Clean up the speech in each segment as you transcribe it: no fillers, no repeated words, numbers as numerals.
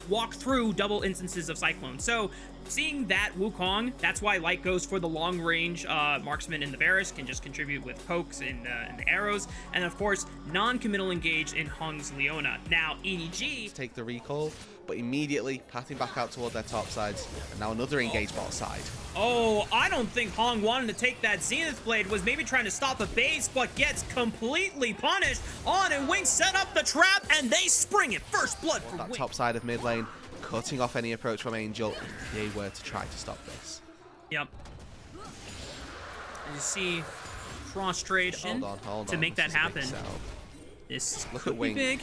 walk through double instances of Cyclone. So seeing that Wukong, that's why Light goes for the long range marksman in the Varus, can just contribute with pokes and the arrows, and of course non-committal engage in Hung's Leona. Now EDG take the recall, but immediately pathing back out toward their top sides, and now another engage bot side. Oh, I don't think Hong wanted to take that Zenith Blade, was maybe trying to stop a base, but gets completely punished. On, and Wing set up the trap, and they spring it. First blood for That Wing. top side of mid lane, cutting off any approach from Angel if they were to try to stop this. Yep. And you see cross trade Hold to on. make that happen. This could be big.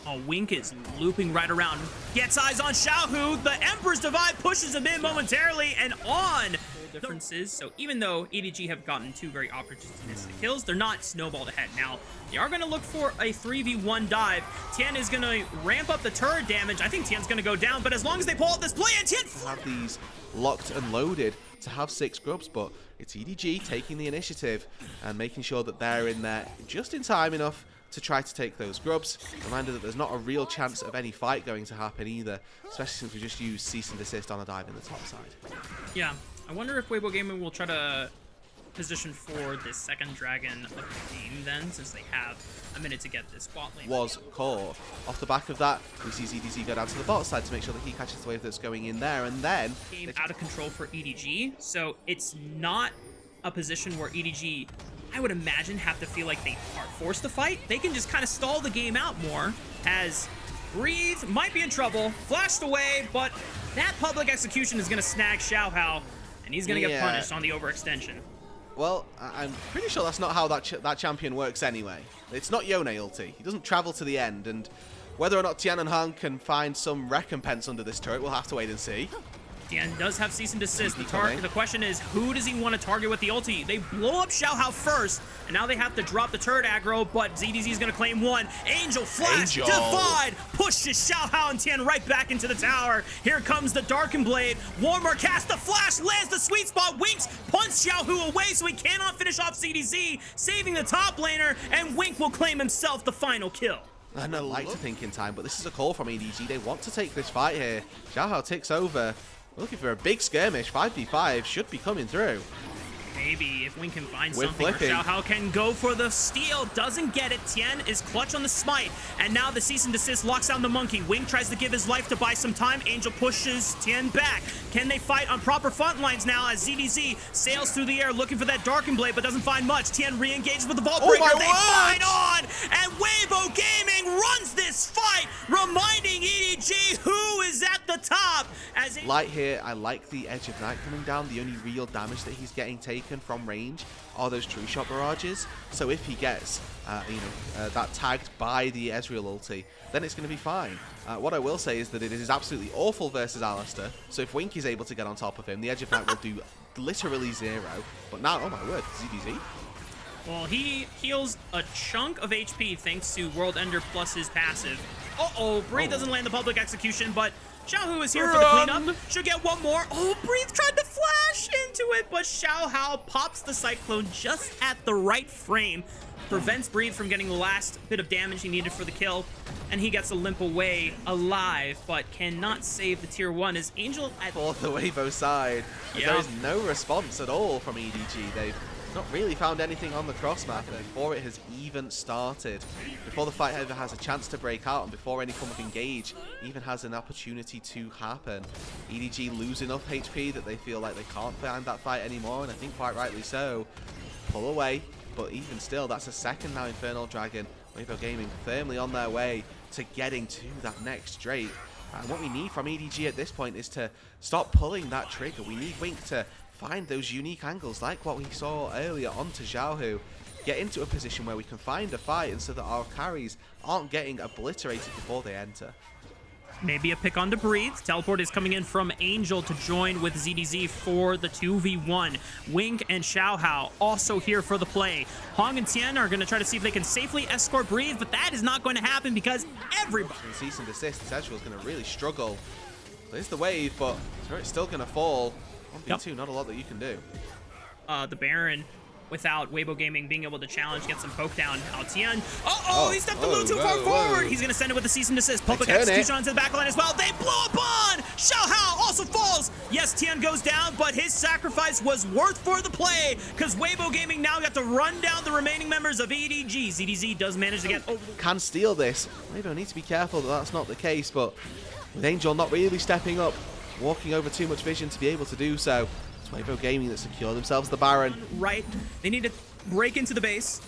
Oh, Wink is looping right around. Gets eyes on Xiaohu. The Emperor's Divide pushes him in momentarily, and on. Differences. So even though EDG have gotten two very opportunistic kills, they're not snowballed ahead. Now, they are going to look for a 3v1 dive. Tian is going to ramp up the turret damage. I think Tian's going to go down, but as long as they pull out this play, and Tian have these locked and loaded to have 6 grubs, but it's EDG taking the initiative and making sure that they're in there just in time enough to try to take those grubs. Reminder that there's not a real chance of any fight going to happen either, especially since we just used cease and desist on a dive in the top side. Yeah, I wonder if Weibo Gaming will try to position for this second dragon of the game then, since they have a minute to get this bot lane. Was caught. Off the back of that, we see ZDZ go down to the bot side to make sure that he catches the wave that's going in there, and then game out of control for EDG, so it's not a position where EDG, I would imagine, have to feel like they are forced to fight. They can just kind of stall the game out more, as Breathe might be in trouble, flashed away, but that public execution is going to snag Xiaohao, and he's going to get punished on the overextension. Well, I'm pretty sure that's not how that champion works anyway. It's not Yone ulti. He doesn't travel to the end, and whether or not Tian and Han can find some recompense under this turret, we'll have to wait and see. Tian does have cease and desist. The question is, who does he want to target with the ulti? They blow up Xiaohao first, and now they have to drop the turret aggro, but ZDZ is going to claim one. Angel flash, divide, pushes Xiaohao and Tian right back into the tower. Here comes the Darkened Blade. Warmer cast the flash, lands the sweet spot. Winks punts Xiaohu away, so he cannot finish off ZDZ, saving the top laner, and Wink will claim himself the final kill. I don't like to think in time, but this is a call from EDG. They want to take this fight here. Xiaohao ticks over. We're looking for a big skirmish. 5v5 should be coming through. Maybe if Wing can find something, or Xiaohao can go for the steal. Doesn't get it. Tian is clutch on the smite, and now the cease and desist locks down the monkey. Wing tries to give his life to buy some time. Angel pushes Tian back. Can they fight on proper front lines now as ZDZ sails through the air looking for that Darkened Blade, but doesn't find much. Tian re-engages with the Vault Breaker. They fight on, and Weibo Gaming runs this fight, reminding EDG who is at the top. As Light here, I like the Edge of Night coming down. The only real damage that he's getting taken from range are those True Shot barrages. So if he gets that tagged by the Ezreal ulti, then it's going to be fine. What I will say is that it is absolutely awful versus Alistar. So if Wink is able to get on top of him, the Edge of Night will do literally 0. But now, oh my word, ZDZ. Well, he heals a chunk of HP thanks to World Ender plus his passive. Breathe doesn't land the public execution, but Xiaohu is here for the cleanup. Should get one more. Breathe tried to flash into it, but Xiaohao pops the Cyclone just at the right frame. Prevents Breathe from getting the last bit of damage he needed for the kill, and he gets to limp away alive, but cannot save the tier 1 as Angel at For the Weibo side. There is no response at all from EDG. They've not really found anything on the cross map before it has even started. Before the fight ever has a chance to break out, and before any form of engage even has an opportunity to happen. EDG lose enough HP that they feel like they can't find that fight anymore, and I think quite rightly so. Pull away, but even still, that's a second now Infernal Dragon. Weibo Gaming firmly on their way to getting to that next Drake. And what we need from EDG at this point is to stop pulling that trigger. We need Wink to find those unique angles like what we saw earlier onto Xiaohu. Get into a position where we can find a fight, and so that our carries aren't getting obliterated before they enter. Maybe a pick on to Breathe. Teleport is coming in from Angel to join with ZDZ for the 2v1. Wink and Xiaohao also here for the play. Hong and Tian are going to try to see if they can safely escort Breathe, but that is not going to happen because everybody... Cease and desist, Ezreal is going to really struggle. There's the wave, but turret's still going to fall. 1v2, not a lot that you can do. The Baron without Weibo Gaming being able to challenge, get some poke down. Now Tien, he stepped a little too far forward. He's gonna send it with the cease and desist. Public execution onto the backline as well. They blow up on! Xiaohao also falls! Yes, Tien goes down, but his sacrifice was worth for the play, because Weibo Gaming now got to run down the remaining members of EDG. ZDZ does manage to get over the... Can steal this. Weibo need to be careful that that's not the case, but with Angel not really stepping up, walking over too much vision to be able to do so, it's Weibo Gaming that secure themselves the Baron. Right. They need to break into the base,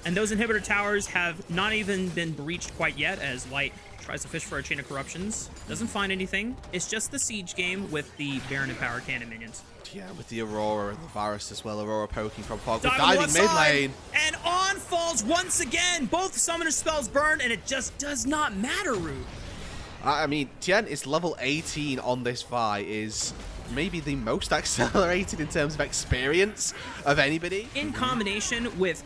and those inhibitor towers have not even been breached quite yet, as Light tries to fish for a chain of corruptions. Doesn't find anything. It's just the siege game with the Baron and Power Cannon minions. Yeah, with the Aurora and the Varus as well. Aurora poking from fog, diving mid lane. And on falls once again. Both summoner spells burn, and it just does not matter, Root. I mean, Tien is level 18 on this Vi, is maybe the most accelerated in terms of experience of anybody. In combination with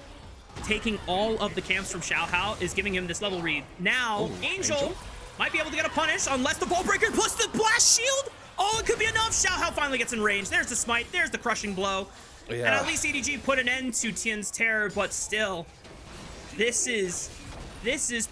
taking all of the camps from Xiaohao is giving him this level read. Now, Angel might be able to get a punish unless the Ball Breaker plus the Blast Shield. Oh, it could be enough. Xiaohao finally gets in range. There's the smite. There's the crushing blow. Yeah. And at least EDG put an end to Tien's terror, but still, this is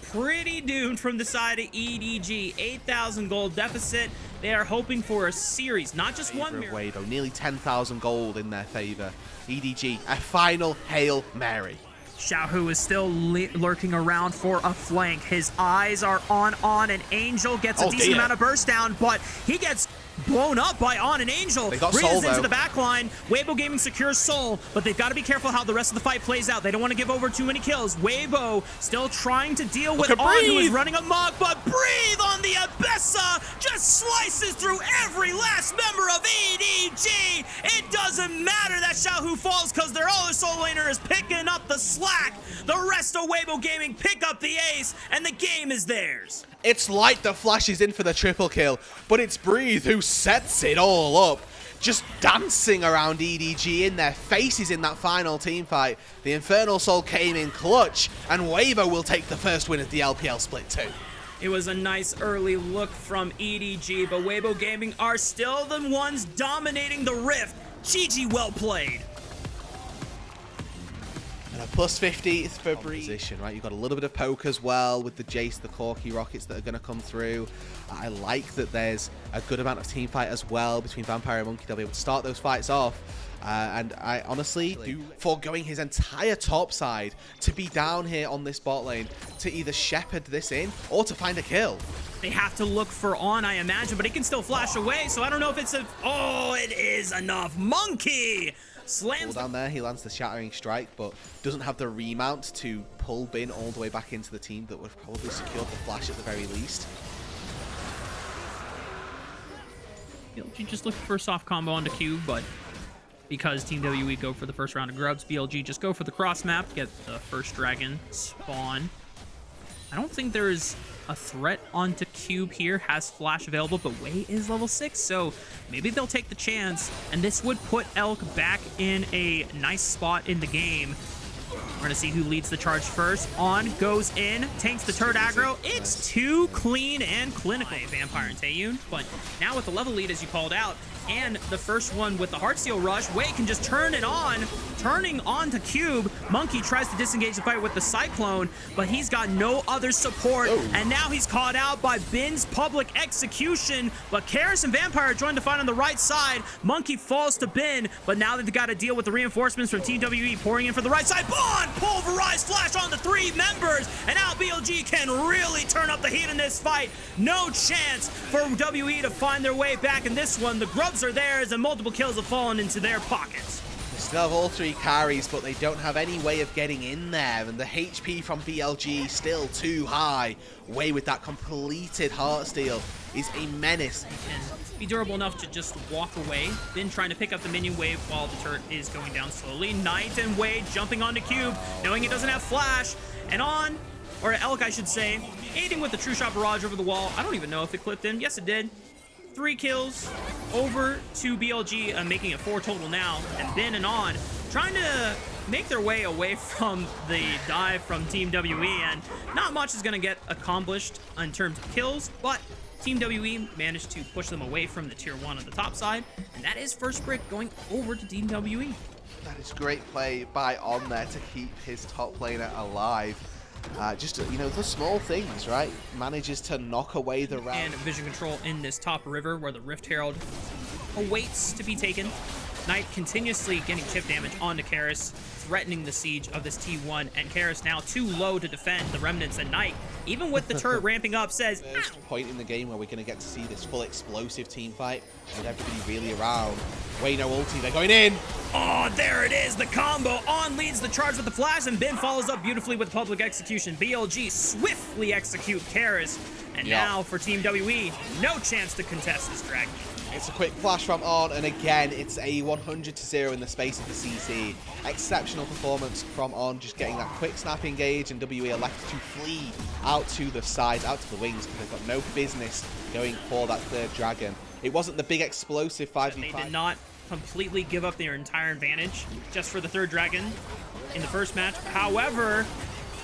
pretty doomed from the side of EDG. 8,000 gold deficit. They are hoping for a series, not just one mirror. Weibo, nearly 10,000 gold in their favor. EDG, a final Hail Mary. Xiaohu is still lurking around for a flank. His eyes are on, and Angel gets a decent amount of burst down, but he gets blown up by On and Angel. They got Soul, into the back line. Weibo Gaming secures Soul, but they've got to be careful how the rest of the fight plays out. They don't want to give over too many kills. Weibo still trying to deal with On, who is running amok, but Breathe on the Abessa just slices through every last member of EDG. It doesn't matter that Xiaohu falls because their other soul laner is picking up the slack. The rest of Weibo Gaming pick up the ace, and the game is theirs. It's Light that flashes in for the triple kill, but it's Breathe who sets it all up. Just dancing around EDG in their faces in that final team fight. The Infernal Soul came in clutch, and Weibo will take the first win of the LPL split too. It was a nice early look from EDG, but Weibo Gaming are still the ones dominating the Rift. GG, well played. And a plus 50 for Breeze. Right, you've got a little bit of poke as well with the Jace, the Corki rockets that are going to come through. I like that there's a good amount of team fight as well between Vampire and Monkey. They'll be able to start those fights off. And I honestly do foregoing his entire top side to be down here on this bot lane to either shepherd this in or to find a kill. They have to look for On, I imagine, but he can still flash away, so I don't know if it's a... Oh, it is enough. Monkey slams down there. He lands the Shattering Strike, but doesn't have the remount to pull Bin all the way back into the team that would have probably secured the flash at the very least. BLG just looking for a soft combo onto Cube, but because Team WE go for the first round of grubs, BLG just go for the cross map to get the first dragon spawn. I don't think there is a threat onto Cube here. Has flash available, but Wei is level 6, so maybe they'll take the chance, and this would put Elk back in a nice spot in the game. We're gonna see who leads the charge first. On goes in, tanks the turret aggro. It's too clean and clinical, Vampire and Taeyun, but now with the level lead, as you called out, and the first one with the Heartsteel Rush, Wei can just turn it on, turning on to Cube. Monkey tries to disengage the fight with the Cyclone, but he's got no other support, and now he's caught out by Bin's public execution, but Karis and Vampire join the fight on the right side. Monkey falls to Bin, but now they've got to deal with the reinforcements from Team WE pouring in for the right side. Bond! Pulverized flash on the 3 members, and now BLG can really turn up the heat in this fight. No chance for WE to find their way back in this one. The grubs are theirs, and multiple kills have fallen into their pockets. They still have all 3 carries, but they don't have any way of getting in there, and the HP from BLG still too high. Wei with that completed Heartsteel is a menace. He can be durable enough to just walk away, then trying to pick up the minion wave while the turret is going down slowly. Knight and Wei jumping onto Cube, knowing he doesn't have flash, and On, or Elk I should say, aiding with the True Shot Barrage over the wall. I don't even know if it clipped him. Yes, it did. 3 kills over to BLG, making it 4 total now, and Bin and On trying to make their way away from the dive from Team WE, and not much is going to get accomplished in terms of kills, but Team WE managed to push them away from the tier 1 on the top side, and that is first brick going over to Team WE. That is great play by On there to keep his top laner alive. Just, you know, the small things, right? Manages to knock away the round. And vision control in this top river where the Rift Herald awaits to be taken. Knight continuously getting chip damage onto Karis, threatening the siege of this T1, and Karis now too low to defend the remnants, and Knight, even with the turret ramping up, says, First point in the game where we're going to get to see this full explosive team fight with everybody really around. Weibo ulti, they're going in! Oh, there it is, the combo. On leads the charge with the flash, and Ben follows up beautifully with public execution. BLG swiftly execute Karis, and now for Team WE, no chance to contest this dragon. It's a quick flash from On, and again, it's a 100-0 in the space of the CC. Exceptional performance from On, just getting that quick snap engage, and WE are left to flee out to the side, out to the wings, because they've got no business going for that third dragon. It wasn't the big explosive 5v5. They did not completely give up their entire advantage just for the third dragon in the first match. However,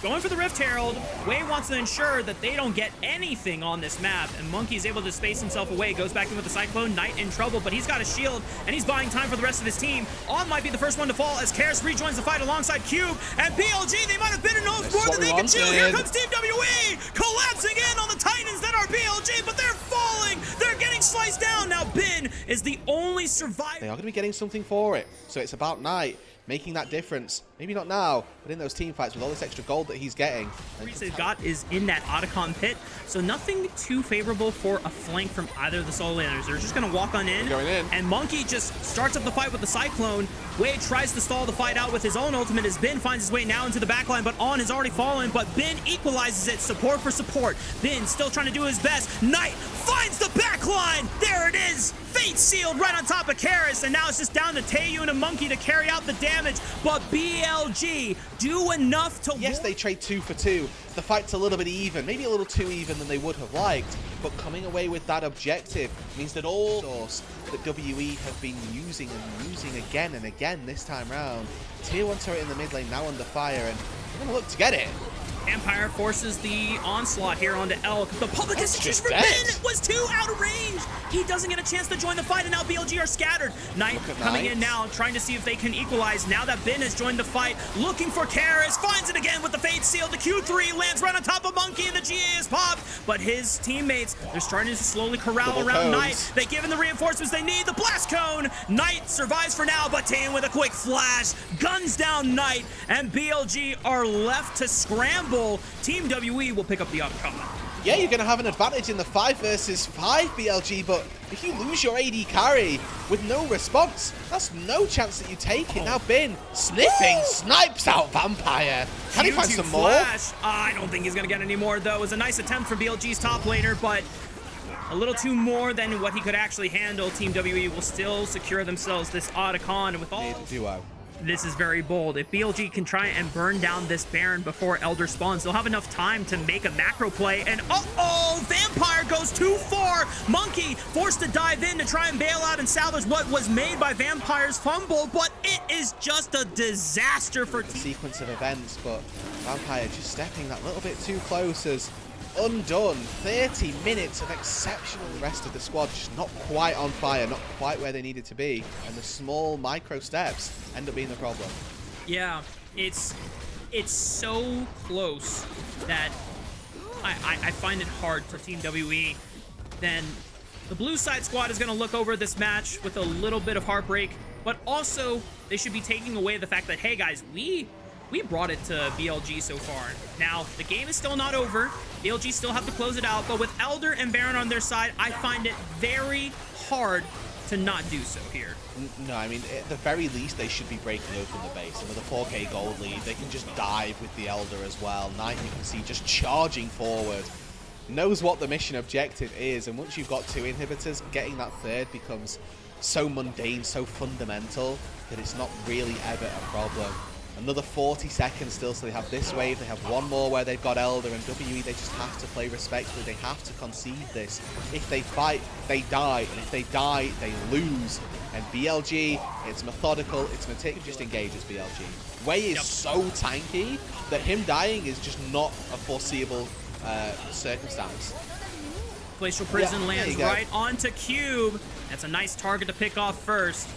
going for the Rift Herald, Wei wants to ensure that they don't get anything on this map, and Monkey's able to space himself away, goes back in with the Cyclone. Knight in trouble, but he's got a shield, and he's buying time for the rest of his team. On might be the first one to fall as Karis rejoins the fight alongside Cube, and BLG, they might have been enough more than they can chew. Here comes Team WE, collapsing in on the Titans that are BLG, but they're falling. They're getting sliced down. Now Ben is the only survivor. They are going to be getting something for it, so it's about Knight making that difference. Maybe not now, but in those team fights with all this extra gold that he's getting. They've got is in that Otacon pit, so nothing too favorable for a flank from either of the solo laners. They're just going to walk on in, and Monkey just starts up the fight with the Cyclone. Wei tries to stall the fight out with his own ultimate as Ben finds his way now into the backline, but On has already fallen, but Ben equalizes it, support for support. Ben still trying to do his best. Knight finds the backline. There it is. Fate sealed right on top of Karis, and now it's just down to Taeyu and a Monkey to carry out the damage, but BLG do enough to... Yes, they trade 2 for 2. The fight's a little bit even, maybe a little too even than they would have liked, but coming away with that objective means that all those that WE have been using and using again and again this time round. Tier 1 turret in the mid lane now under fire, and they're going to look to get it. Vampire forces the onslaught here onto Elk. The public execution for Ben was too out of range. He doesn't get a chance to join the fight, and now BLG are scattered. Knight coming in now, trying to see if they can equalize. Now that Ben has joined the fight, looking for Karis, finds it again with the Fate Seal. The Q3 lands right on top of Monkey, and the GA is popped. But his teammates, they're starting to slowly corral around Knight. They give him the reinforcements they need. The Blast Cone. Knight survives for now, but Tan with a quick flash guns down Knight, and BLG are left to scramble. Team WE will pick up the outcome. Yeah, you're going to have an advantage in the 5 versus 5 BLG, but if you lose your AD carry with no response, that's no chance that you take it. Now Ben sniffing, snipes out Vampire. Can he find some more? I don't think he's going to get any more, though. It was a nice attempt for BLG's top laner, but a little too more than what he could actually handle. Team WE will still secure themselves this Otacon, and with all... Duo. This is very bold. If BLG can try and burn down this Baron before Elder spawns, they'll have enough time to make a macro play. And uh-oh, Vampire goes too far. Monkey forced to dive in to try and bail out and salvage what was made by Vampire's fumble, but it is just a disaster for the sequence of events. But Vampire just stepping that little bit too close as undone. 30 minutes of exceptional. The rest of the squad just not quite on fire, not quite where they needed to be, and the small micro steps end up being the problem. Yeah, it's so close that I find it hard for Team WE. Then the blue side squad is going to look over this match with a little bit of heartbreak, but also they should be taking away the fact that, hey guys, we brought it to BLG so far. Now, the game is still not over. BLG still have to close it out, but with Elder and Baron on their side, I find it very hard to not do so here. No, I mean, at the very least, they should be breaking open the base. And with a 4K gold lead, they can just dive with the Elder as well. Knight, you can see, just charging forward. Knows what the mission objective is, and once you've got 2 inhibitors, getting that third becomes so mundane, so fundamental, that it's not really ever a problem. Another 40 seconds still, so they have this wave, they have one more where they've got Elder, and WE, they just have to play respectfully, they have to concede this. If they fight, they die, and if they die, they lose. And BLG, it's methodical, it's meticulous, just engages BLG. Wei is so tanky that him dying is just not a foreseeable circumstance. Glacial Prison lands go. right onto Cube. That's a nice target to pick off first.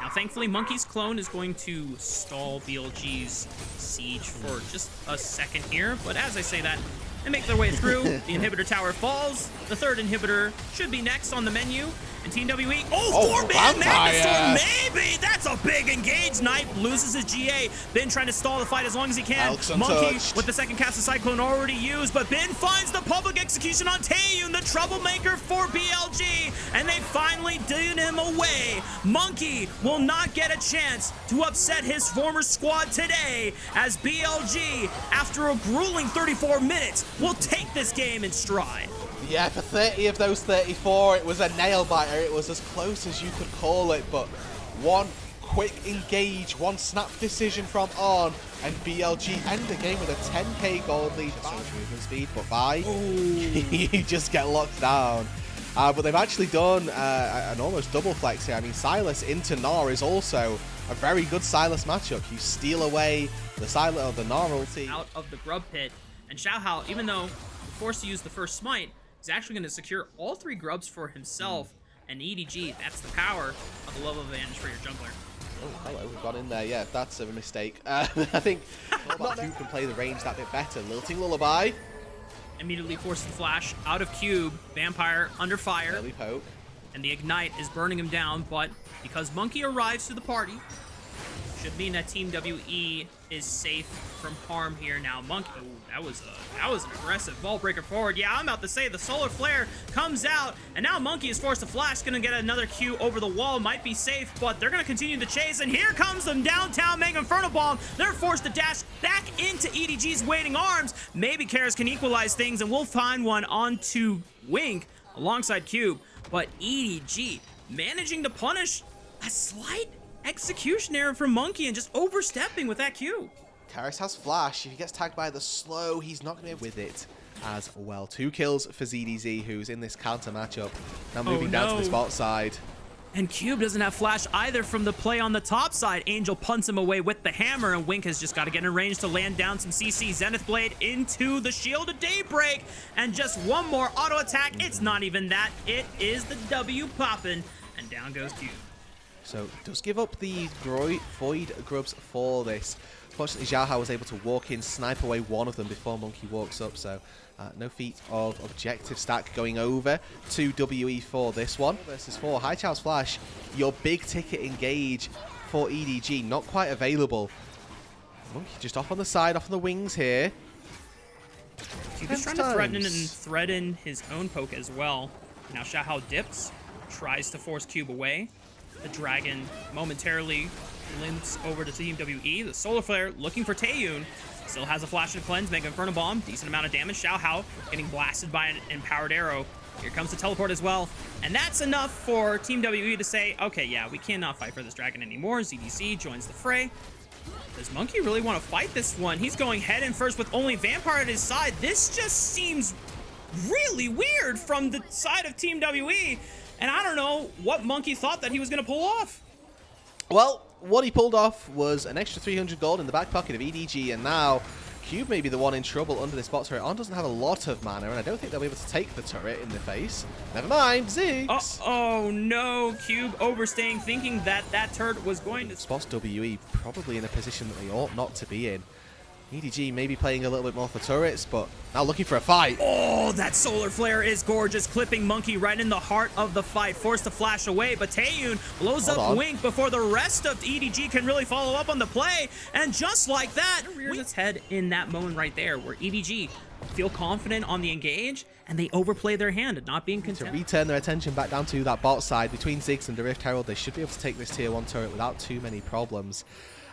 Now, thankfully, Monkey's clone is going to stall BLG's siege for just a second here. But as I say that, they make their way through. The inhibitor tower falls. The third inhibitor should be next on the menu. And Team WE, four-man Magnustorm, maybe! That's a big engage. Knight loses his GA. Ben trying to stall the fight as long as he can. Monkey with the second cast of Cyclone already used, but Ben finds the public execution on Taeyun, the troublemaker for BLG, and they finally did him away. Monkey will not get a chance to upset his former squad today, as BLG, after a grueling 34 minutes, will take this game in stride. Yeah, for 30 of those 34, it was a nail-biter. It was as close as you could call it, but one quick engage, one snap decision from On, and BLG end the game with a 10k gold lead. So much movement speed, but you just get locked down. But they've actually done an almost double flex here. I mean, Silas into Gnar is also a very good Silas matchup. You steal away the Silas or the Gnar ulti out of the grub pit, and Xiaohao, even though forced to use the first smite, is actually going to secure all 3 grubs for himself. And EDG, that's the power of the level advantage for your jungler. Oh, hello, we've gone in there. Yeah, that's a mistake. I think who can play the range that bit better. Lilting Lullaby. Immediately forces the flash out of Cube. Vampire under fire. Early poke. And the Ignite is burning him down, but because Monkey arrives to the party, should mean that Team WE is safe from harm here now. Monkey, that was an aggressive ball breaker forward. Yeah, I'm about to say the solar flare comes out, and now Monkey is forced to flash, gonna get another Q over the wall, might be safe, but they're gonna continue to chase, and here comes them downtown Mega Inferno Bomb. They're forced to dash back into EDG's waiting arms. Maybe Karas can equalize things, and we'll find one onto Wink alongside Cube, but EDG managing to punish a slight execution error from Monkey and just overstepping with that Q. Karas has flash. If he gets tagged by the slow, he's not going to be with it as well. 2 kills for ZDZ, who's in this counter matchup. Now moving down to the spot side. And Cube doesn't have flash either from the play on the top side. Angel punts him away with the hammer, and Wink has just got to get in range to land down some CC. Zenith Blade into the Shield of Daybreak, and just one more auto attack. It's not even that. It is the W popping, and down goes Cube. So does give up the Void Grubs for this. Fortunately, Xiaohao was able to walk in, snipe away one of them before Monkey walks up, so no feat of objective stack going over to WE for this one. Versus 4, High Child's Flash, your big ticket engage for EDG, not quite available. Monkey just off on the side, off on the wings here. He's trying to threaten his own poke as well. Now Xiaohao dips, tries to force Cube away. The Dragon momentarily limps over to Team WE. The Solar Flare looking for Taeyun. Still has a Flash and Cleanse, Mega Inferno Bomb. Decent amount of damage. Xiaohao getting blasted by an Empowered Arrow. Here comes the Teleport as well. And that's enough for Team WE to say, okay, yeah, we cannot fight for this Dragon anymore. ZDC joins the fray. Does Monkey really want to fight this one? He's going head in first with only Vampire at his side. This just seems really weird from the side of Team WE. And I don't know what Monkey thought that he was going to pull off. Well, what he pulled off was an extra 300 gold in the back pocket of EDG, and now Cube may be the one in trouble under this bot turret. On doesn't have a lot of mana, and I don't think they'll be able to take the turret in the face. Never mind, Ziggs. Oh no, Cube overstaying, thinking that that turret was going to... Spots WE probably in a position that they ought not to be in. EDG may be playing a little bit more for turrets, but now looking for a fight. Oh, that Solar Flare is gorgeous, clipping Monkey right in the heart of the fight. Forced to flash away, but Taeyun blows up Wink before the rest of EDG can really follow up on the play. And just like that, it rears its head in that moment right there, where EDG feel confident on the engage, and they overplay their hand at not being content. To return their attention back down to that bot side, between Ziggs and the Rift Herald, they should be able to take this tier 1 turret without too many problems.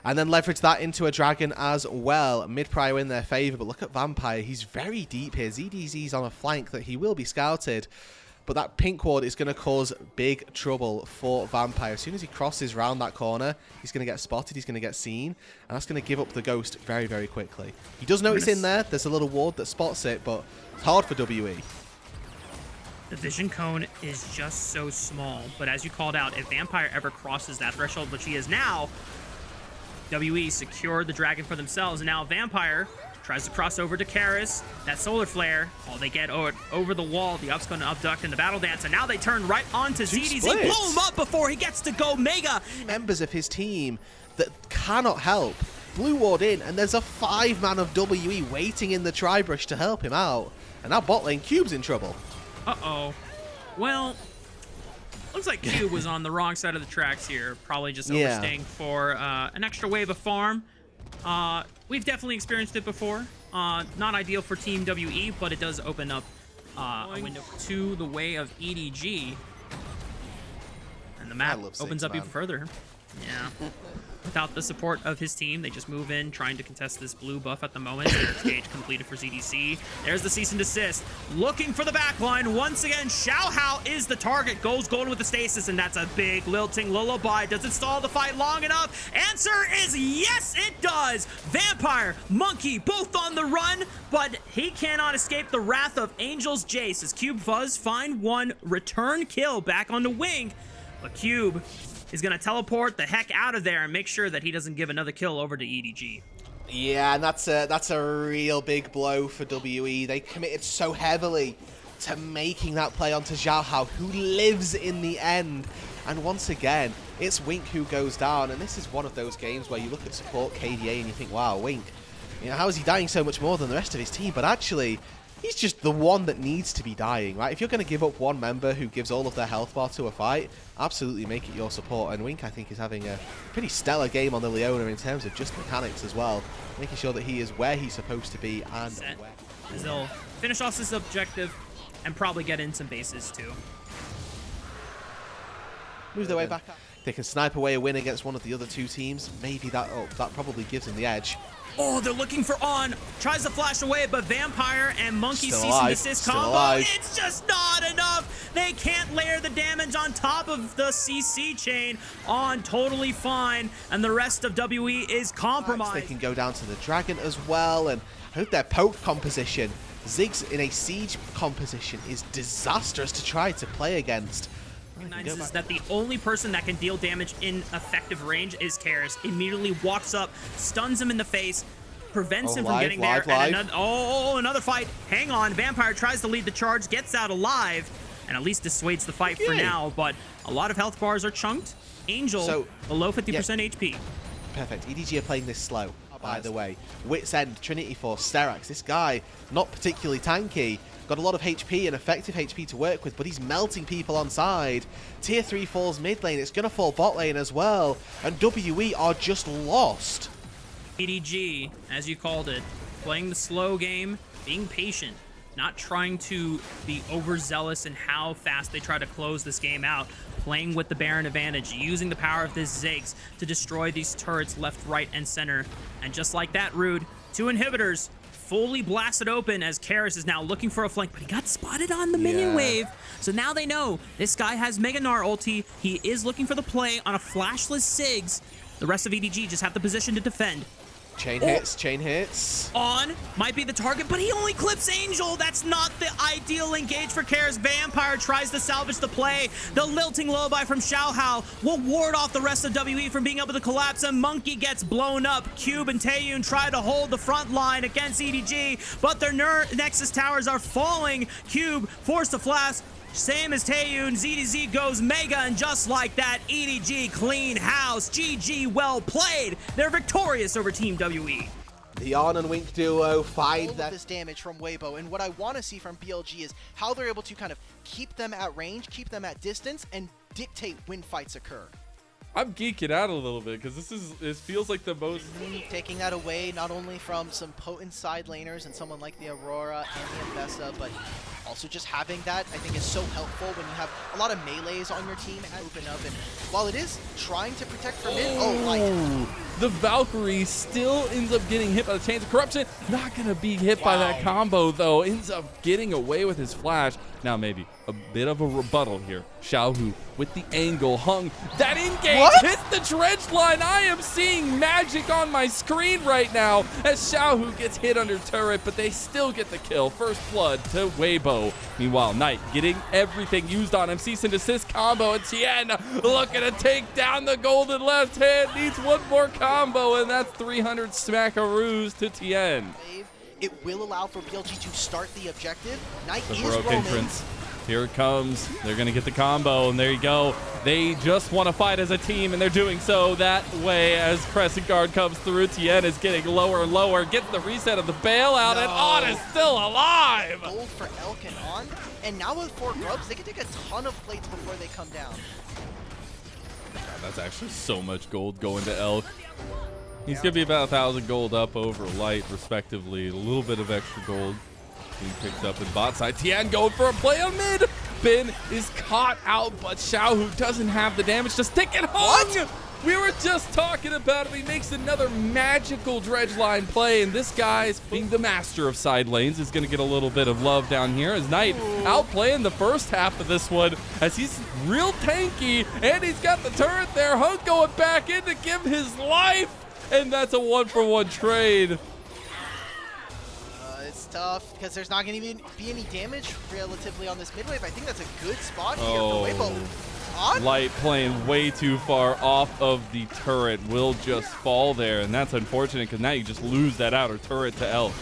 And then leverage that into a Dragon as well. Mid-prio in their favor, but look at Vampire. He's very deep here. ZDZ's on a flank that he will be scouted, but that pink ward is going to cause big trouble for Vampire. As soon as he crosses around that corner, he's going to get spotted, he's going to get seen, and that's going to give up the ghost very, very quickly. He does know it's in there. There's a little ward that spots it, but it's hard for WE. The vision cone is just so small, but as you called out, if Vampire ever crosses that threshold, which he is now, WE secured the Dragon for themselves, and now Vampire Tries to cross over to Karis. That solar flare. Oh, they get over the wall. The up's going to abduct in the battle dance. And now they turn right onto ZDZ. Blow him up before he gets to go Mega. Members of his team that cannot help. Blue ward in, and there's a 5-man of WE waiting in the tri-brush to help him out. And now bot lane, Cube's in trouble. Uh-oh. Well, looks like Cube was on the wrong side of the tracks here. Probably just overstaying for an extra wave of farm. We've definitely experienced it before. Not ideal for Team WE, but it does open up a window to the way of EDG. And the map opens up even further. Yeah. Without the support of his team, they just move in, trying to contest this blue buff at the moment. Stage completed for ZDC. There's the cease and desist. Looking for the backline. Once again, Xiaohao is the target. Goes golden with the stasis, and that's a big lilting lullaby. Does it stall the fight long enough? Answer is yes, it does. Vampire, Monkey, both on the run, but he cannot escape the wrath of Angel's Jace as Cube Fuzz find one return kill back on the wing. But Cube is going to teleport the heck out of there and make sure that he doesn't give another kill over to EDG. Yeah, and that's a real big blow for WE. They committed so heavily to making that play onto Xiaohao, who lives in the end. And once again, it's Wink who goes down. And this is one of those games where you look at support KDA and you think, wow, Wink, you know, how is he dying so much more than the rest of his team? But actually, he's just the one that needs to be dying, right? If you're going to give up one member who gives all of their health bar to a fight, absolutely make it your support. And Wink, I think, is having a pretty stellar game on the Leona in terms of just mechanics as well, making sure that he is where he's supposed to be and where. As they'll finish off this objective and probably get in some bases too. Move their way back up. They can snipe away a win against one of the other two teams. Maybe that probably gives them the edge. Oh, they're looking for On. Tries to flash away, but Vampire and Monkey Still cease and desist combo. alive. It's just not enough. They can't layer the damage on top of the CC chain. On totally fine, and the rest of WE is compromised. They can go down to the Dragon as well, and I hope their poke composition, Ziggs in a siege composition, is disastrous to try to play against. Recognizes that the only person that can deal damage in effective range is Karis. Immediately walks up, stuns him in the face, prevents him from getting there. And another fight. Hang on. Vampire tries to lead the charge, gets out alive, and at least dissuades the fight for now. But a lot of health bars are chunked. Angel below 50% HP. Perfect. EDG are playing this slow, by the way. Wits End, Trinity Force, Sterax. This guy, not particularly tanky. Got a lot of HP and effective HP to work with, but he's melting people on side. Tier 3 falls mid lane. It's going to fall bot lane as well. And WE are just lost. EDG, as you called it, playing the slow game, being patient, not trying to be overzealous in how fast they try to close this game out, playing with the Baron advantage, using the power of this Ziggs to destroy these turrets left, right, and center. And just like that, Rude, 2 inhibitors fully blasted open as Karis is now looking for a flank, but he got spotted on the minion wave. So now they know this guy has Mega Gnar ulti. He is looking for the play on a flashless Ziggs. The rest of EDG just have the position to defend. Chain hits. On might be the target, but he only clips Angel. That's not the ideal engage for Karis. Vampire tries to salvage the play. The lilting lullaby from Xiaohao will ward off the rest of WE from being able to collapse, and Monkey gets blown up. Cube and Taeyun try to hold the front line against EDG, but their Nexus towers are falling. Cube forced to flash. Same as Taeyun, ZDZ goes Mega, and just like that, EDG clean house. GG, well played. They're victorious over Team WE. The On and Wink duo find all of this damage from Weibo, and what I want to see from BLG is how they're able to kind of keep them at range, keep them at distance, and dictate when fights occur. I'm geeking out a little bit because this feels like the most taking that away not only from some potent side laners and someone like the Aurora and the Ambessa, but also just having that I think is so helpful when you have a lot of melees on your team and open up. And while it is trying to protect from it, the Valkyrie still ends up getting hit by the Chains of Corruption. Not gonna be hit by that combo though. Ends up getting away with his flash. Now maybe a bit of a rebuttal here. Xiaohu with the angle, Hung. That engage What? hits the dredge line. I am seeing magic on my screen right now as Xiaohu gets hit under turret, but they still get the kill. First blood to Weibo. Meanwhile, Knight getting everything used on him. Cease and desist combo, and Tien looking to take down the golden left hand. Needs one more combo, and that's 300 smackaroos to Tien. It will allow for BLG to start the objective. Knight The is Baroque roaming. entrance. Here it comes. They're going to get the combo, and there you go. They just want to fight as a team, and they're doing so that way as Crescent Guard comes through. Tien is getting lower and lower, gets the reset of the bailout, and On is still alive. Gold for Elk and On. And now with 4 grubs, they can take a ton of plates before they come down. God, that's actually so much gold going to Elk. He's going to be about 1,000 gold up over Light, respectively. A little bit of extra gold being picked up in bot side. Tien going for a play on mid. Bin is caught out, but Xiaohu doesn't have the damage to stick it home. What? We were just talking about it. He makes another magical dredge line play, and this guy's being the master of side lanes is going to get a little bit of love down here as Knight outplaying the first half of this one as he's real tanky, and he's got the turret there. Hung going back in to give his life. And that's a 1-for-1 trade. It's tough because there's not going to be any damage relatively on this mid wave. I think that's a good spot here Oh. for Weibo. On? Light playing way too far off of the turret will just fall there, and that's unfortunate because now you just lose that outer turret to Elk.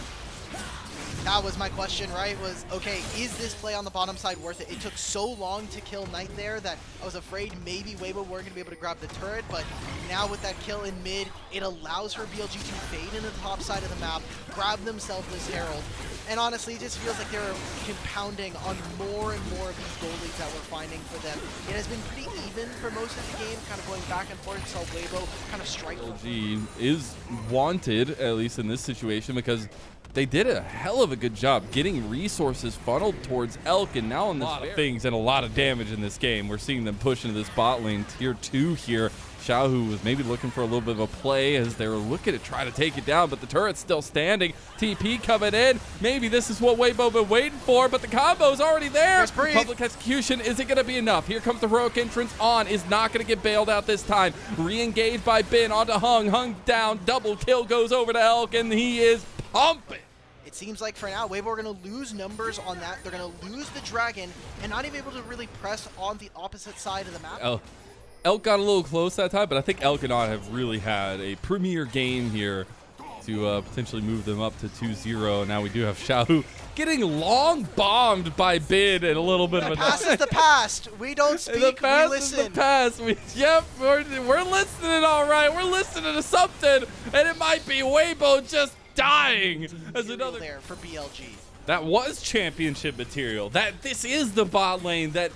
That was my question, right? Was, okay, is this play on the bottom side worth it? It took so long to kill Knight there that I was afraid maybe Weibo weren't going to be able to grab the turret, but now with that kill in mid, it allows for BLG to fade into the top side of the map, grab themselves this Herald, and honestly, it just feels like they're compounding on more and more of these gold leads that we're finding for them. It has been pretty even for most of the game, kind of going back and forth, so Weibo kind of strike. LG is wanted, at least in this situation, because they did a hell of a good job getting resources funneled towards Elk, and now on this a lot of things and a lot of damage in this game. We're seeing them push into this bot lane tier 2 here. Xiaohu was maybe looking for a little bit of a play as they were looking to try to take it down, but the turret's still standing. TP coming in. Maybe this is what Weibo been waiting for, but the combo's already there. Public execution isn't going to be enough. Here comes the heroic entrance. On is not going to get bailed out this time. Re-engaged by Bin onto Hung. Hung down. Double kill goes over to Elk, and he is pumping. It seems like for now, Weibo are going to lose numbers on that. They're going to lose the dragon and not even able to really press on the opposite side of the map. Elk got a little close that time, but I think Elk and On have really had a premier game here to potentially move them up to 2-0. Now we do have Xiaohu getting long bombed by Bid and a little bit of a... The past is the past. We don't speak, the past we listen. is the past. Yep, we're listening all right. We're listening to something, and it might be Weibo just dying as another there for BLG. That was championship material. This is the bot lane that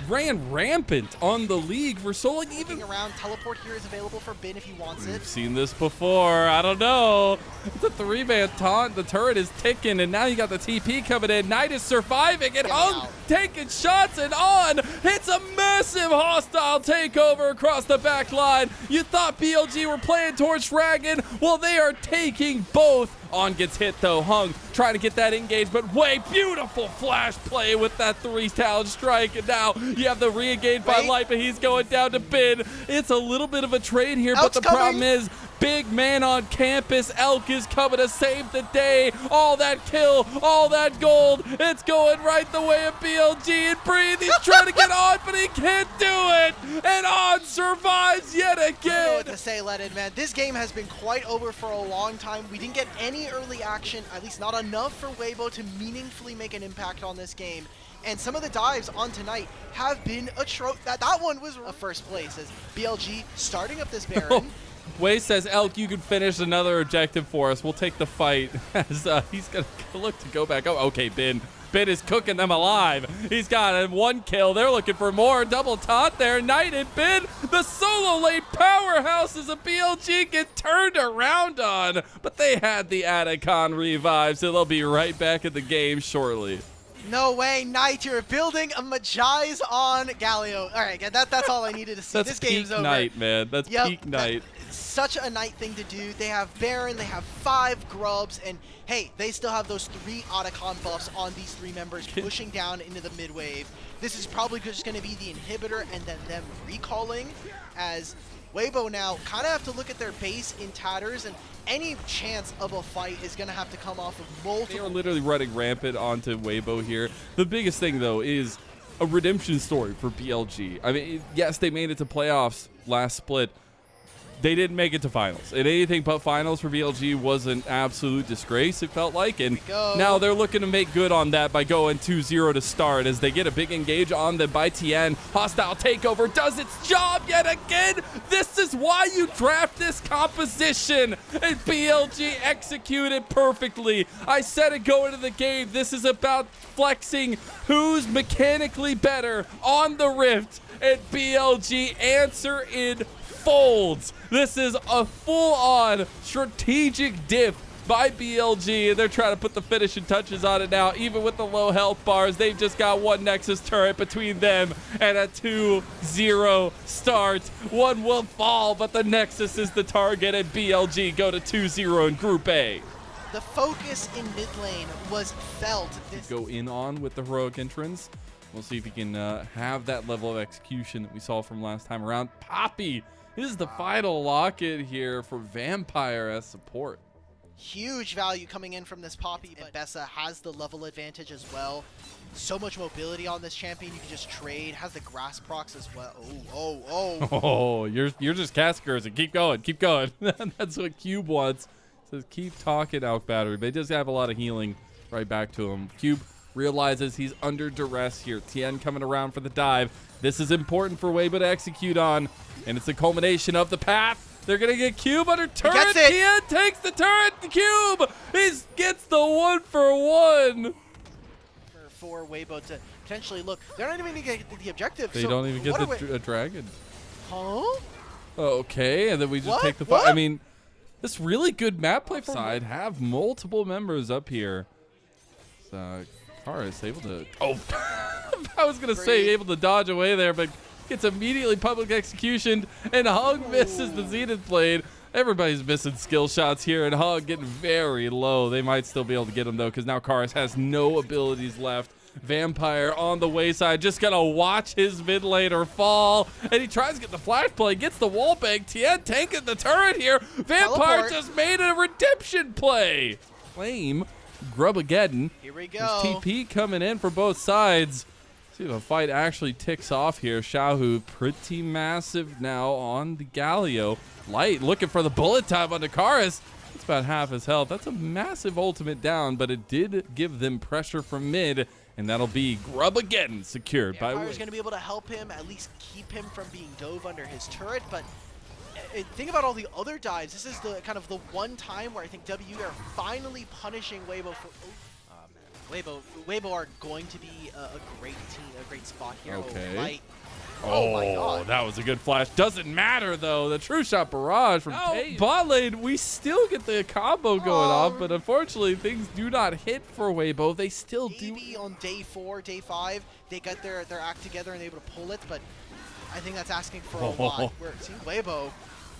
ran rampant on the league for so long. Even around, teleport here is available for Bin if he wants it. We've seen this before. I don't know. It's a 3-man taunt. The turret is ticking, and now you got the TP coming in. Knight is surviving, and Hung taking shots, and On hits a massive hostile takeover across the back line. You thought BLG were playing towards Dragon. Well, they are taking both. On gets hit though. Hung trying to get that engage, but beautiful flash play with that 3-talent strike, and now you have the re-engage by Light, but he's going down to Bin. It's a little bit of a trade here, but the problem is big man on campus. Elk is coming to save the day. All that kill, all that gold, it's going right the way of BLG, and Breathe, he's trying to get On, but he can't do it, and On survives yet again. I don't know what to say, Lennon, man. This game has been quite over for a long time. We didn't get any early action, at least not enough for Weibo to meaningfully make an impact on this game. And some of the dives on tonight have been atrocious. That one was a first place as BLG starting up this Baron. Wei says, Elk, you can finish another objective for us. We'll take the fight as he's going to look to go back. Oh, okay, Bin. Bin is cooking them alive. He's got 1 kill. They're looking for more. Double taunt there. Knight and Bin. The solo lane powerhouses of BLG get turned around on. But they had the Atacon revive, so they'll be right back in the game shortly. No way, Knight, you're building a Magi's on Galio. All right, that's all I needed to see. That's This game's over. Knight, man. That's peak Knight. Such a Knight thing to do. They have Baron, they have 5 Grubs, and hey, they still have those 3 Otacon buffs on these 3 members pushing down into the mid wave. This is probably just going to be the inhibitor and then them recalling, as Weibo now kind of have to look at their base in tatters, and any chance of a fight is going to have to come off of multiple. They are literally running rampant onto Weibo here. The biggest thing, though, is a redemption story for BLG. I mean, yes, they made it to playoffs last split. They didn't make it to finals. And anything but finals for BLG was an absolute disgrace, it felt like. And now they're looking to make good on that by going 2-0 to start as they get a big engage on them by Tien. Hostile takeover does its job yet again. This is why you draft this composition. And BLG executed perfectly. I said it going into the game. This is about flexing who's mechanically better on the Rift. And BLG answer in folds. This is a full-on strategic diff by BLG, and they're trying to put the finishing touches on it now. Even with the low health bars, they've just got one Nexus turret between them and a 2-0 start. One will fall, but the Nexus is the target, and BLG go to 2-0 in Group A. The focus in mid lane was felt. Go in on with the heroic entrance. We'll see if he can have that level of execution that we saw from last time around. Poppy is the final lock-in here for Vampire as support. Huge value coming in from this Poppy, but Bessa has the level advantage as well. So much mobility on this champion, you can just trade. Has the grass procs as well. Oh, you're just cast cursing. Keep going, keep going. That's what Cube wants. Says keep talking, Alk Battery, but he does have a lot of healing right back to him. Cube realizes he's under duress here. Tien coming around for the dive. This is important for Weibo to execute on, and it's a culmination of the path. They're going to get Cube under turret. Tien takes the turret. Cube gets the 1-for-1. For Weibo to potentially look. They're not even going to get the objective. They don't even get the dragon. Huh? Okay, and then we just take the fight. I mean, this really good map play side have multiple members up here. Kara is able to. Oh, I was gonna say able to dodge away there, but gets immediately public execution, and Hug misses the Zenith blade. Everybody's missing skill shots here, and Hug getting very low. They might still be able to get him though, because now Karis has no abilities left. Vampire on the wayside, just gonna watch his mid laner fall, and he tries to get the flash play, gets the wall bang. Tien tanking the turret here. Vampire just made a redemption play. Flame. Grubageddon. Here we go. There's TP coming in for both sides. See if the fight actually ticks off here. Xiaohu pretty massive now on the Galio. Light looking for the bullet time on Dakaris. It's about half his health. That's a massive ultimate down, but it did give them pressure from mid, and that'll be Grubageddon secured by Vampire is going to be able to help him, at least keep him from being dove under his turret, but think about all the other dives. This is the kind of the one time where I think W are finally punishing Weibo for. Weibo are going to be a great team, a great spot here. Okay. Light. Oh my God. That was a good flash. Doesn't matter though. The true shot barrage from bot lane. We still get the combo going off, but unfortunately things do not hit for Weibo. They still maybe on day 4, day 5, they got their act together and able to pull it, but I think that's asking for a lot. Where it seems Weibo.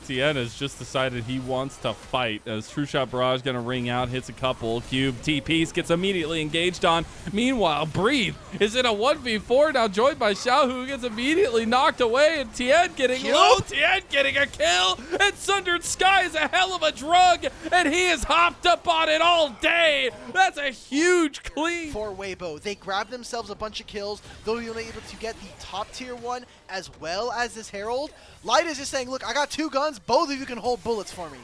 Tien has just decided he wants to fight as True Shot Barrage going to ring out, hits a couple. Cube TPs, gets immediately engaged on. Meanwhile, Breathe is in a 1v4 now, joined by Xiao, who gets immediately knocked away, and Tien getting low. Tien getting a kill, and Sundered Sky is a hell of a drug, and he is hopped up on it all day. That's a huge clean. For Weibo, they grab themselves a bunch of kills, though you'll be able to get the top tier one as well as this Herald. Light is just saying, look, I got 2 guns. Both of you can hold bullets for me.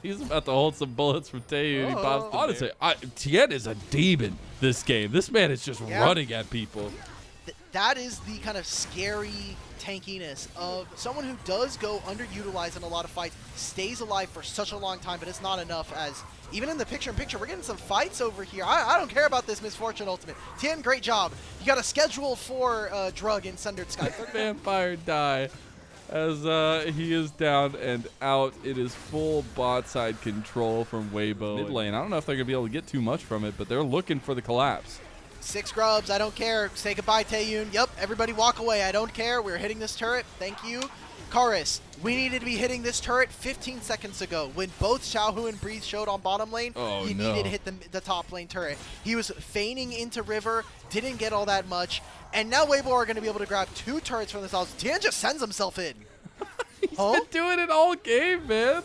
He's about to hold some bullets from Taeyu. He pops. Honestly, Tien is a demon this game. This man is just running at people. That is the kind of scary tankiness of someone who does go underutilized in a lot of fights, stays alive for such a long time, but it's not enough. As even in the picture-in-picture, we're getting some fights over here. I don't care about this Misfortune Ultimate. Tien, great job. You got a schedule for drug in Sundered Sky. Vampire die as he is down and out. It is full bot side control from Weibo. Mid lane, I don't know if they're going to be able to get too much from it, but they're looking for the collapse. 6 grubs, I don't care. Say goodbye, Taeyun. Yep, everybody walk away. I don't care. We're hitting this turret. Thank you. Karis, we needed to be hitting this turret 15 seconds ago. When both Xiaohu and Breeze showed on bottom lane, he needed to hit the top lane turret. He was feigning into river, didn't get all that much, and now Weibo are going to be able to grab 2 turrets from themselves. Tian just sends himself in. He's been doing it all game, man.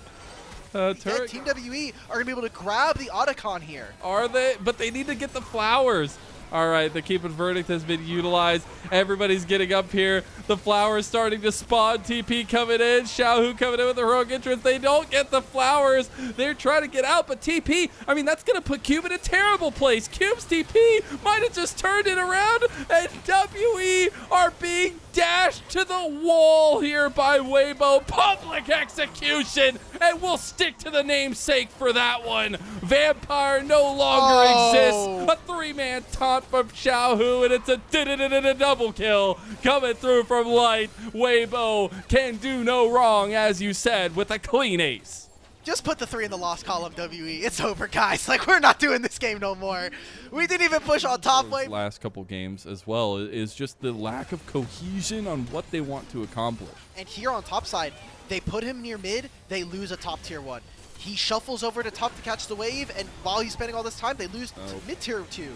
Team WE are going to be able to grab the Otacon here. Are they? But they need to get the flowers. All right, the Keep It Verdict has been utilized. Everybody's getting up here. The flowers starting to spawn. TP coming in. Xiaohu coming in with the heroic entrance. They don't get the flowers. They're trying to get out, but TP, I mean, that's going to put Cube in a terrible place. Cube's TP might have just turned it around, and WE are being dashed to the wall here by Weibo. Public execution, and we'll stick to the namesake for that one. Vampire no longer exists. A 3-man taunt from Xiaohu, and it's a double kill coming through from Light. Weibo can do no wrong, as you said, with a clean ace. Just put the 3 in the loss column, WE. It's over, guys. Like, we're not doing this game no more. We didn't even push on top lane. Last couple games as well is just the lack of cohesion on what they want to accomplish. And here on top side, they put him near mid, they lose a top tier 1. He shuffles over to top to catch the wave, and while he's spending all this time, they lose to mid tier 2.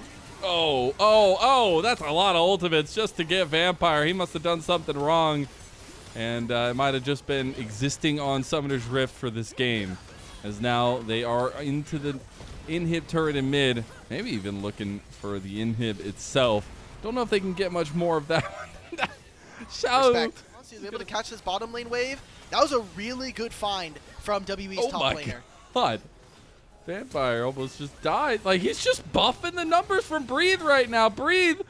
Oh, that's a lot of ultimates just to get Vampire. He must have done something wrong. And it might have just been existing on Summoner's Rift for this game, as now they are into the inhib turret in mid, maybe even looking for the inhib itself. Don't know if they can get much more of that. Respect. He was able to catch this bottom lane wave. That was a really good find from WE's top laner. God. Vampire almost just died. Like, he's just buffing the numbers from Breathe right now. Breathe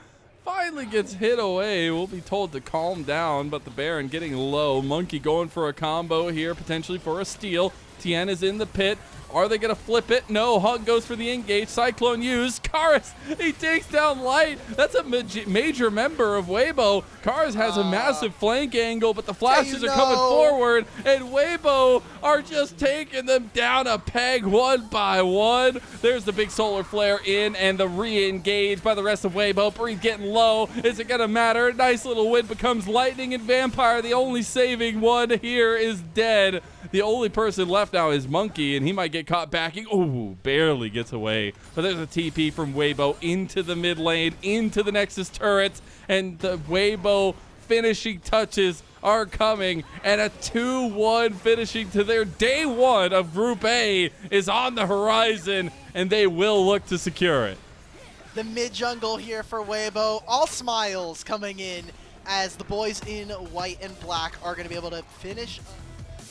finally gets hit away. We'll be told to calm down, but the Baron getting low. Monkey going for a combo here, potentially for a steal. Tien is in the pit. Are they going to flip it? No. Hug goes for the engage. Cyclone used. Karis, he takes down Light. That's a major member of Weibo. Karis has a massive flank angle, but the flashes are coming forward, and Weibo are just taking them down a peg one by one. There's the big solar flare in, and the re-engage by the rest of Weibo. Breathe getting low. Is it going to matter? Nice little win becomes Lightning and Vampire. The only saving one here is dead. The only person left now is Monkey, and he might get caught backing. Oh, barely gets away. But there's a TP from Weibo into the mid lane, into the Nexus turrets, and the Weibo finishing touches are coming, and a 2-1 finishing to their day 1 of Group A is on the horizon, and they will look to secure it. The mid jungle here for Weibo, all smiles coming in as the boys in white and black are going to be able to finish.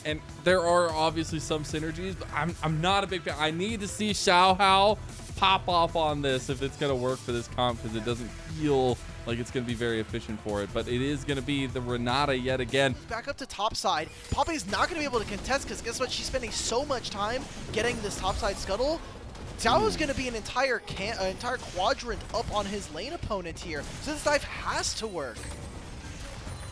And there are obviously some synergies, but I'm not a big fan. I need to see Xiaohu pop off on this if it's going to work for this comp, because it doesn't feel like it's going to be very efficient for it. But it is going to be the Renata yet again. Back up to top side. Poppy's not going to be able to contest, because guess what? She's spending so much time getting this top side scuttle. Xiaohu's going to be an entire quadrant up on his lane opponent here. So this dive has to work.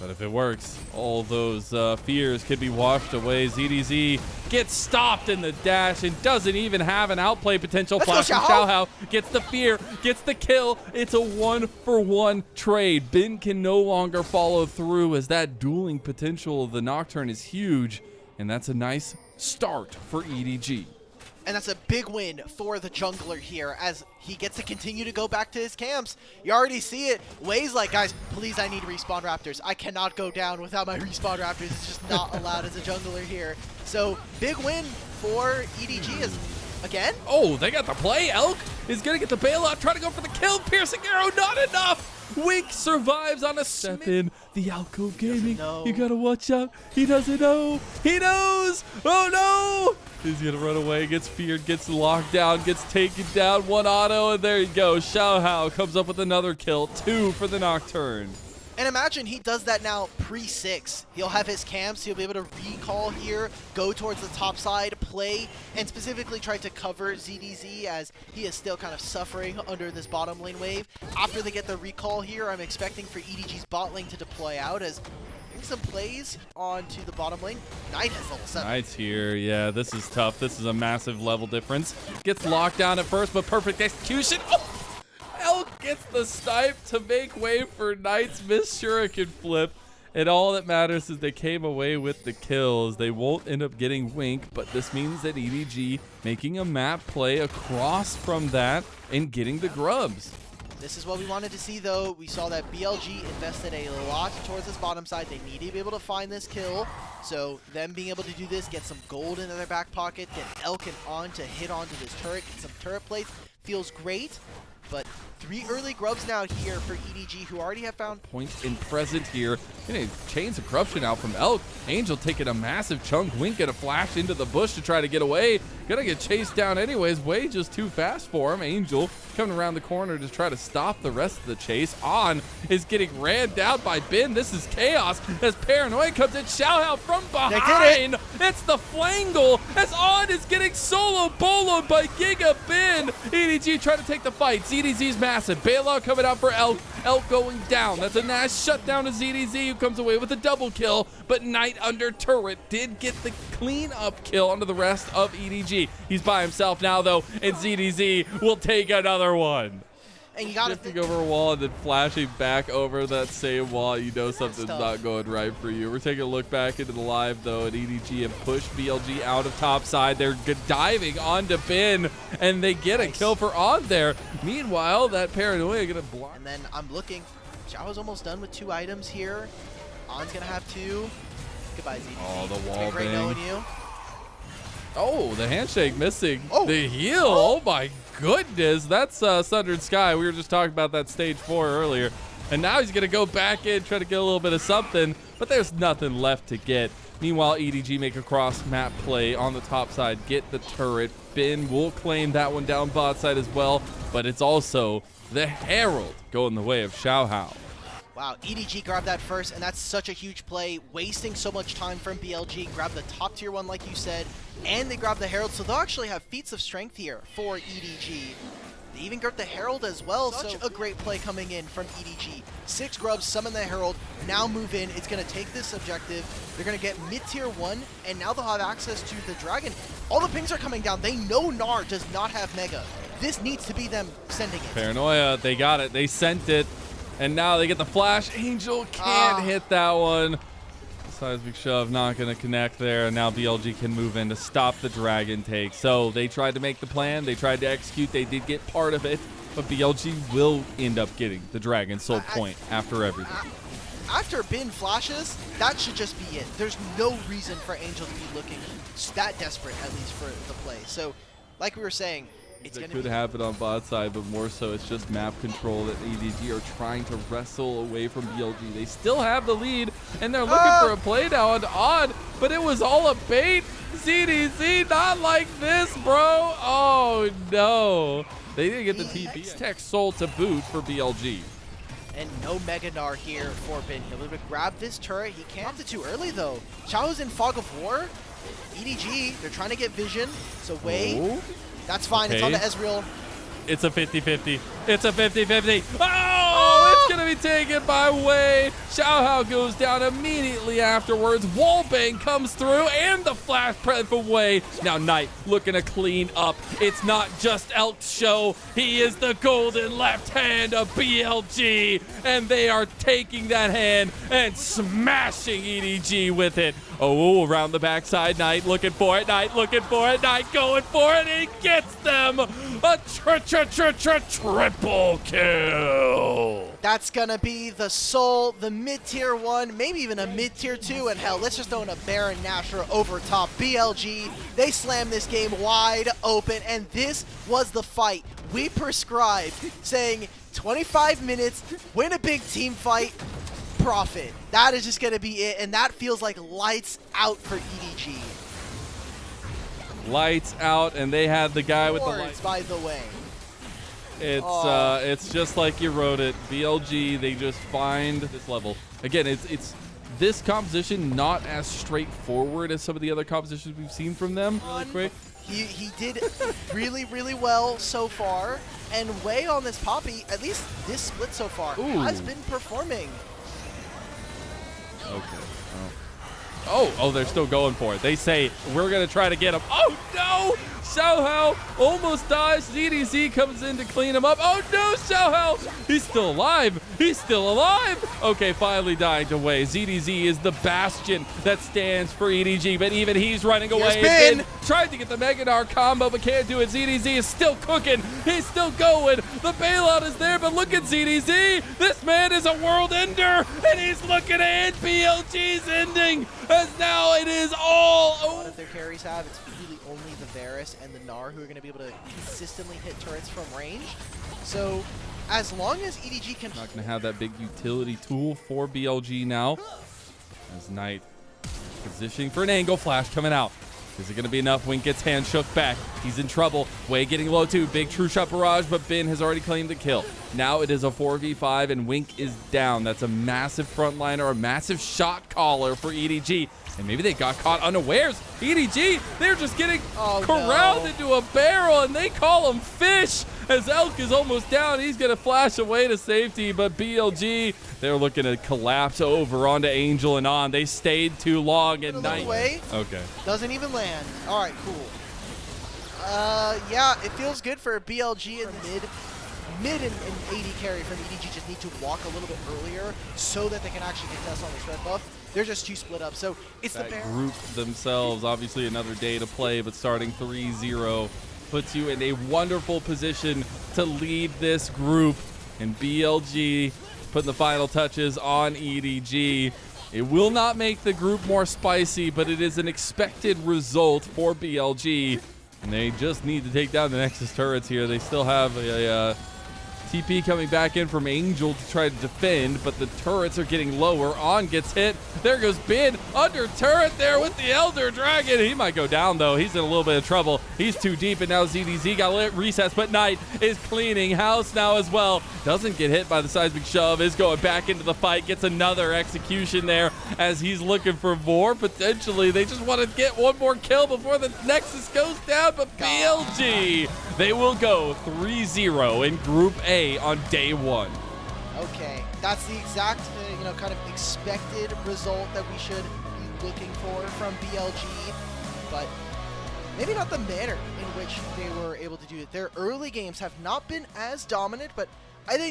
But if it works, all those fears could be washed away. ZDZ gets stopped in the dash and doesn't even have an outplay potential. Flash from Xiaohu gets the fear, gets the kill. It's a 1-for-1 trade. Bin can no longer follow through, as that dueling potential of the Nocturne is huge. And that's a nice start for EDG. And that's a big win for the jungler here, as he gets to continue to go back to his camps. You already see it. Wei's like, guys, please, I need respawn raptors. I cannot go down without my respawn raptors. It's just not allowed as a jungler here. So big win for EDG as, again. Oh, they got the play. Elk is going to get the bailout, trying to go for the kill. Piercing arrow, not enough. Wink survives on a step in. The Weibo Gaming, you gotta watch out. He doesn't know. He knows. Oh no! He's gonna run away, gets feared, gets locked down, gets taken down. One auto, and there you go. Xiaohu comes up with another kill. 2 for the Nocturne. And imagine he does that now pre-6. He'll have his camps, he'll be able to recall here, go towards the top side, play, and specifically try to cover ZDZ, as he is still kind of suffering under this bottom lane wave. After they get the recall here, I'm expecting for EDG's bot lane to deploy out, as some plays onto the bottom lane. Knight has level 7. Knight's here. Yeah, this is tough. This is a massive level difference. Gets locked down at first, but perfect execution. Oh! Elk gets the snipe to make way for Knight's missed Shuriken flip. And all that matters is they came away with the kills. They won't end up getting Wink, but this means that EDG making a map play across from that and getting the grubs. This is what we wanted to see, though. We saw that BLG invested a lot towards this bottom side. They need to be able to find this kill. So them being able to do this, get some gold into their back pocket, get Elk and On to hit onto this turret, get some turret plates, feels great. But 3 early grubs now here for EDG, who already have found Point in present here. Getting Chains of Corruption out from Elk. Angel taking a massive chunk. Wink gonna flash into the bush to try to get away. Gonna get chased down anyways. Way just too fast for him. Angel coming around the corner to try to stop the rest of the chase. On is getting ran down by Ben. This is chaos as Paranoia comes in. Xiaohao from behind. It's the Flangle as On is getting solo boloed by Giga Ben. EDG trying to take the fight. ZDZ's massive. Bailout coming out for Elk. Elk going down. That's a nice shutdown to ZDZ, who comes away with a double kill. But Knight under turret did get the clean up kill onto the rest of EDG. He's by himself now, though, and ZDZ will take another one. And you gotta Drifting over a wall and then flashing back over that same wall, you know something's not going right for you. We're taking a look back into the live, though, and EDG have pushed BLG out of top side. They're diving onto Ben, and they get a kill for On there. Meanwhile, that Paranoia gonna block. And then I'm looking. Xiao's almost done with 2 items here. On's gonna have 2. Goodbye, ZDZ. Oh, the It's been wall great bang. knowing you. Oh, the handshake missing. Oh. The heal. Oh my goodness. That's Sundered Sky. We were just talking about that stage 4 earlier. And now he's going to go back in, try to get a little bit of something. But there's nothing left to get. Meanwhile, EDG make a cross map play on the top side. Get the turret. Ben will claim that one down bot side as well. But it's also the Herald going the way of Xiaohao. Wow, EDG grabbed that first, and that's such a huge play, wasting so much time from BLG. Grab the top tier 1, like you said, and they grab the Herald, so they'll actually have feats of strength here for EDG. They even got the Herald as well, such a great play coming in from EDG. 6 grubs, summon the Herald, now move in. It's going to take this objective. They're going to get mid-tier 1, and now they'll have access to the Dragon. All the pings are coming down. They know Gnar does not have Mega. This needs to be them sending it. Paranoia, they got it. They sent it. And now they get the flash. Angel can't hit that one. Seismic shove not going to connect there. And now BLG can move in to stop the dragon take. So they tried to make the plan. They tried to execute. They did get part of it. But BLG will end up getting the dragon soul point after everything. After Ben flashes, that should just be it. There's no reason for Angel to be looking that desperate, at least for the play. So, like we were saying, it's It going to could be happen on bot side, but more so it's just map control that EDG are trying to wrestle away from BLG. They still have the lead, and they're looking for a play now on Odd, but it was all a bait. ZDZ, not like this, bro. Oh, no. They didn't get the TP. Tech Soul to boot for BLG. And no Mega Gnar here for Ben. He'll be able to grab this turret. He can't do too early, though. Xiao's in Fog of War. EDG, they're trying to get vision. So wait. Oh. That's fine. Okay. It's on to Ezreal. It's a 50-50. It's a 50-50. Oh, it's going to be taken by Wei. Xiaohao goes down immediately afterwards. Wallbang comes through and the flash prep from Wei. Now Knight looking to clean up. It's not just Elk's show. He is the golden left hand of BLG. And they are taking that hand and smashing EDG with it. Oh, around the backside, Knight looking for it. Knight looking for it. Knight going for it. He gets them. A triple kill. That's going to be the Soul, the mid-tier 1, maybe even a mid-tier 2. And hell, let's just throw in a Baron Nashor over top. BLG, they slam this game wide open. And this was the fight we prescribed, saying 25 minutes, win a big team fight, profit. That is just going to be it. And that feels like lights out for EDG. Lights out, and they had the guy with the lights. By the way. It's just like you wrote it. BLG, they just find this level. Again, it's this composition not as straightforward as some of the other compositions we've seen from them. Really quick. He did really, really well so far. And Wei on this Poppy, at least this split so far, has been performing. Okay. Oh. Oh, they're still going for it. They say, we're going to try to get him. Oh, no! Xiaohao almost dies. ZDZ comes in to clean him up. Oh, no, Xiaohao! He's still alive. He's still alive. Okay, finally dying to Wei. ZDZ is the bastion that stands for EDG, but even he's running away. Bin tried to get the Mega Gnar combo, but can't do it. ZDZ is still cooking. He's still going. The bailout is there, but look at ZDZ. This man is a world ender, and he's looking to end BLG's ending, as now it is all over. What if their carries have? It's really only the Varus and the Gnar who are going to be able to consistently hit turrets from range. So as long as EDG can... Not going to have that big utility tool for BLG now. As Knight positioning for an angle, flash coming out. Is it going to be enough? Wink gets hand shook back. He's in trouble. Wei getting low too. Big true shot barrage, but Bin has already claimed the kill. Now it is a 4v5 and Wink is down. That's a massive frontliner, a massive shot caller for EDG. And maybe they got caught unawares. EDG, they're just getting corralled into a barrel, and they call him fish. As Elk is almost down, he's going to flash away to safety, but BLG, they're looking to collapse over onto Angel and on. They stayed too long at night. Okay. Doesn't even land. All right, cool. Yeah, it feels good for BLG in the mid and AD carry from EDG. Just need to walk a little bit earlier so that they can actually contest on this red buff. They're just too split up. So it's the group themselves. Obviously another day to play, but starting 3-0 puts you in a wonderful position to lead this group. And BLG putting the final touches on EDG. It will not make the group more spicy, but it is an expected result for BLG. And they just need to take down the Nexus turrets here. They still have a TP coming back in from Angel to try to defend, but the turrets are getting lower. On gets hit. There goes Bin under turret there with the Elder Dragon. He might go down, though. He's in a little bit of trouble. He's too deep, and now ZDZ got resets, but Knight is cleaning house now as well. Doesn't get hit by the seismic shove, is going back into the fight, gets another execution there as he's looking for more. Potentially, they just want to get one more kill before the Nexus goes down, but BLG, they will go 3-0 in Group A on day one. Okay, that's the exact, kind of expected result that we should be looking for from BLG, but maybe not the manner in which they were able to do it. Their early games have not been as dominant, but I think